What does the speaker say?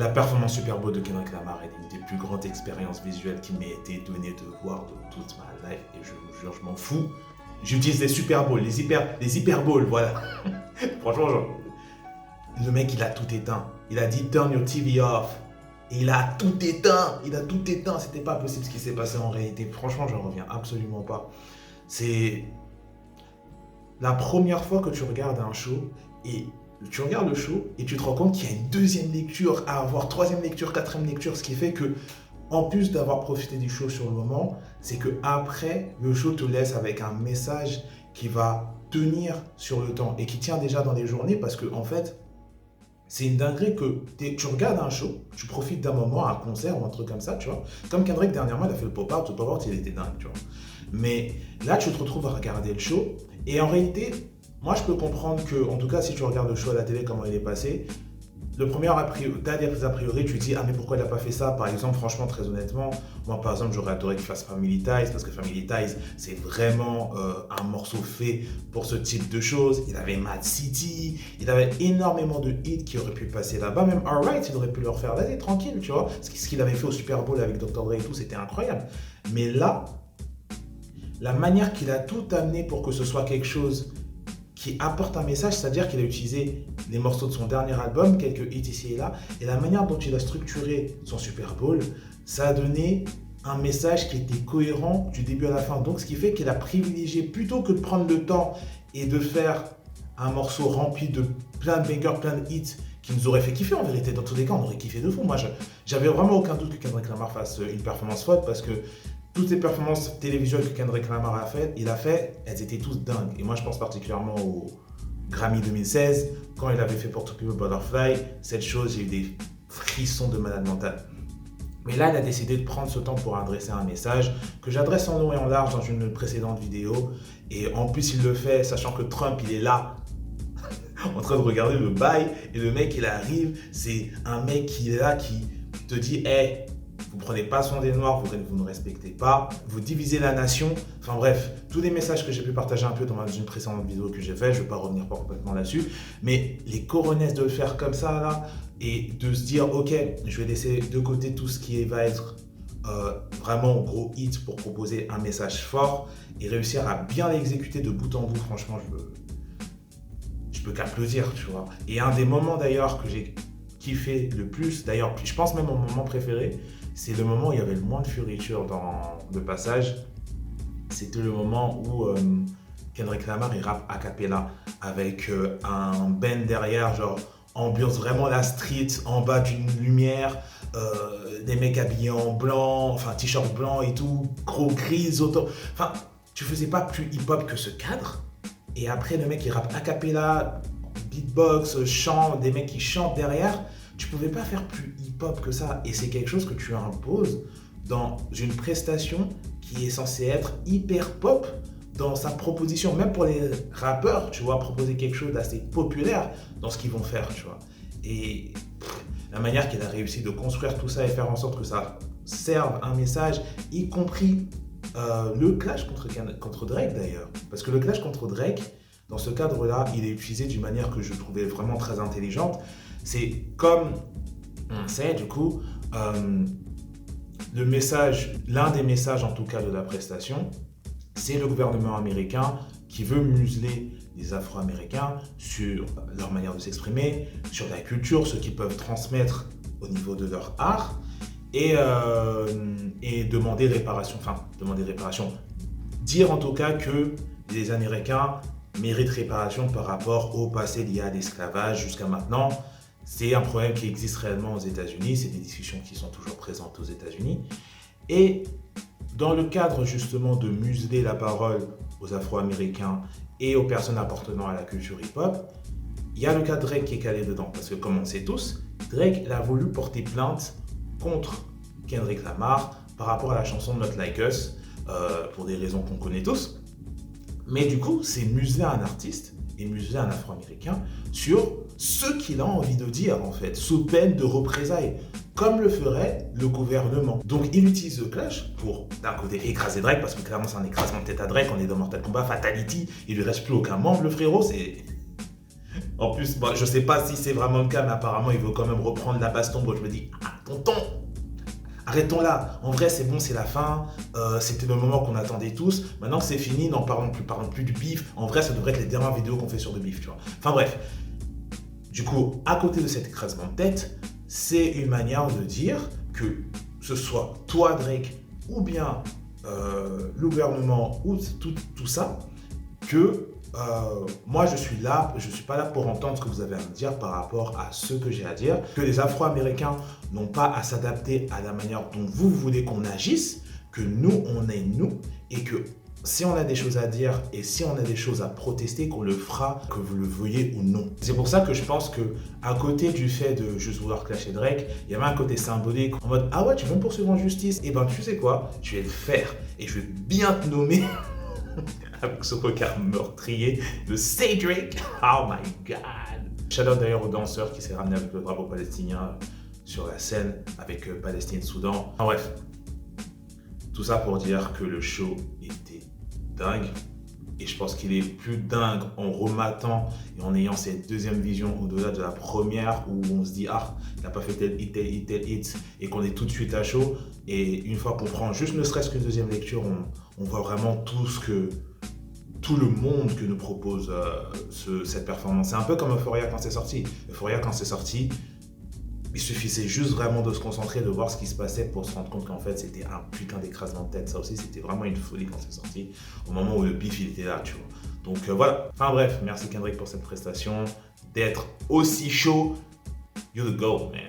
La performance Super Bowl de Kendrick Lamar est une des plus grandes expériences visuelles qui m'ait été donnée de voir de toute ma life. Et je vous jure, je m'en fous. J'utilise les Super Bowls, les hyperboles, voilà. Franchement, le mec, il a tout éteint. Il a dit turn your TV off. Et il a tout éteint. Il a tout éteint. C'était pas possible ce qui s'est passé en réalité. Franchement, je reviens absolument pas. C'est la première fois que tu regardes un show et tu regardes le show et tu te rends compte qu'il y a une deuxième lecture à avoir, troisième lecture, quatrième lecture, ce qui fait que, en plus d'avoir profité du show sur le moment, c'est que après le show te laisse avec un message qui va tenir sur le temps et qui tient déjà dans les journées parce que en fait, c'est une dinguerie que tu regardes un show, tu profites d'un moment, un concert ou un truc comme ça, tu vois. Comme Kendrick dernièrement, il a fait le pop-out, le pop-out il était dingue, tu vois. Mais là, tu te retrouves à regarder le show et en réalité, moi, je peux comprendre que, en tout cas, si tu regardes le show à la télé, comment il est passé, le premier t'as des a priori, tu te dis, ah, mais pourquoi il n'a pas fait ça? Par exemple, franchement, très honnêtement, moi, par exemple, j'aurais adoré qu'il fasse Family Ties, parce que Family Ties, c'est vraiment un morceau fait pour ce type de choses. Il avait Mad City, il avait énormément de hits qui auraient pu passer là-bas. Même Alright, il aurait pu le refaire. Vas-y, tranquille, tu vois. Ce qu'il avait fait au Super Bowl avec Dr. Dre et tout, c'était incroyable. Mais là, la manière qu'il a tout amené pour que ce soit quelque chose qui apporte un message, c'est-à-dire qu'il a utilisé les morceaux de son dernier album, quelques hits ici et là, et la manière dont il a structuré son Super Bowl, ça a donné un message qui était cohérent du début à la fin. Donc ce qui fait qu'il a privilégié, plutôt que de prendre le temps et de faire un morceau rempli de plein de bangers, plein de hits, qui nous aurait fait kiffer en vérité. Dans tous les cas, on aurait kiffé de fou. Moi, j'avais vraiment aucun doute que Kendrick Lamar fasse une performance folle parce que toutes les performances télévisuelles que Kendrick Lamar il a fait, elles étaient toutes dingues. Et moi, je pense particulièrement au Grammy 2016, quand il avait fait pour To Pimp a Butterfly. Cette chose, j'ai eu des frissons de malade mental. Mais là, il a décidé de prendre ce temps pour adresser un message que j'adresse en long et en large dans une précédente vidéo. Et en plus, il le fait sachant que Trump, il est là, en train de regarder le bail. Et le mec, il arrive, c'est un mec qui est là, qui te dit, hey, vous ne prenez pas soin des Noirs, vous ne respectez pas, vous divisez la nation. Enfin bref, tous les messages que j'ai pu partager un peu dans une précédente vidéo que j'ai faite, je ne vais pas revenir complètement là-dessus, mais les coronesses de le faire comme ça là, et de se dire ok, je vais laisser de côté tout ce qui va être vraiment gros hit pour proposer un message fort et réussir à bien l'exécuter de bout en bout, franchement je peux qu'applaudir, tu vois. Et un des moments d'ailleurs que j'ai kiffé le plus, d'ailleurs je pense même mon moment préféré, c'est le moment où il y avait le moins de fioriture dans le passage. C'était le moment où Kendrick Lamar il rappe a cappella avec un band derrière, genre ambiance vraiment la street, en bas d'une lumière, des mecs habillés en blanc, enfin t-shirt blanc et tout, gros gris, auto. Enfin, tu faisais pas plus hip-hop que ce cadre. Et après, le mec il rappe a cappella, beatbox, chant, des mecs qui chantent derrière. Tu pouvais pas faire plus hip-hop que ça. Et c'est quelque chose que tu imposes dans une prestation qui est censée être hyper pop dans sa proposition. Même pour les rappeurs, tu vois, proposer quelque chose d'assez populaire dans ce qu'ils vont faire, tu vois. Et la manière qu'il a réussi de construire tout ça et faire en sorte que ça serve un message, y compris le clash contre Drake d'ailleurs. Parce que le clash contre Drake, dans ce cadre-là, il est utilisé d'une manière que je trouvais vraiment très intelligente. C'est comme on sait du coup, le message, l'un des messages en tout cas de la prestation, c'est le gouvernement américain qui veut museler les Afro-Américains sur leur manière de s'exprimer, sur la culture, ce qu'ils peuvent transmettre au niveau de leur art et demander réparation, dire en tout cas que les Américains méritent réparation par rapport au passé lié à l'esclavage jusqu'à maintenant. C'est un problème qui existe réellement aux États-Unis, c'est des discussions qui sont toujours présentes aux États-Unis. Et dans le cadre justement de museler la parole aux Afro-Américains et aux personnes appartenant à la culture hip-hop, il y a le cas de Drake qui est calé dedans. Parce que comme on sait tous, Drake a voulu porter plainte contre Kendrick Lamar par rapport à la chanson Not Like Us, pour des raisons qu'on connaît tous. Mais du coup, c'est museler un artiste et museler un Afro-Américain sur ce qu'il a envie de dire en fait, sous peine de représailles, comme le ferait le gouvernement. Donc il utilise le clash pour d'un côté écraser Drake, parce que clairement c'est un écrasement de tête à Drake, on est dans Mortal Kombat, Fatality, il lui reste plus aucun membre, le frérot, c'est... En plus, bon, je sais pas si c'est vraiment le cas, mais apparemment, il veut quand même reprendre la baston. Bon, je me dis, ah, tonton, arrêtons là. En vrai, c'est bon, c'est la fin. C'était le moment qu'on attendait tous. Maintenant que c'est fini, n'en parlons plus du bif. En vrai, ça devrait être les dernières vidéos qu'on fait sur le bif, tu vois. Enfin bref. Du coup, à côté de cet écrasement de tête, c'est une manière de dire que ce soit toi, Drake, ou bien le gouvernement, ou tout ça, que moi je suis là, je ne suis pas là pour entendre ce que vous avez à me dire par rapport à ce que j'ai à dire, que les Afro-Américains n'ont pas à s'adapter à la manière dont vous voulez qu'on agisse, que nous, on est nous, et que si on a des choses à dire et si on a des choses à protester, qu'on le fera, que vous le veuillez ou non. C'est pour ça que je pense que, à côté du fait de juste vouloir clasher Drake, il y avait un côté symbolique en mode ah ouais, tu veux me poursuivre en justice? Et ben tu sais quoi, je vais le faire et je vais bien te nommer avec ce regard meurtrier de Cédric. Oh my god. Shout out d'ailleurs au danseur qui s'est ramené avec le drapeau palestinien sur la scène avec Palestine-Soudan. En bref, tout ça pour dire que le show était dingue. Et je pense qu'il est plus dingue en rematant et en ayant cette deuxième vision au-delà de la première où on se dit ah, il n'a pas fait tel hit et qu'on est tout de suite à chaud. Et une fois qu'on prend juste ne serait-ce qu'une deuxième lecture, on voit vraiment tout le monde que nous propose cette performance. C'est un peu comme Euphoria quand c'est sorti. Euphoria quand c'est sorti, il suffisait juste vraiment de se concentrer, de voir ce qui se passait pour se rendre compte qu'en fait c'était un putain d'écrasement de tête. Ça aussi c'était vraiment une folie quand c'est sorti, au moment où le bif il était là, tu vois. Donc voilà, enfin bref, merci Kendrick pour cette prestation, d'être aussi chaud. You the GOAT, man.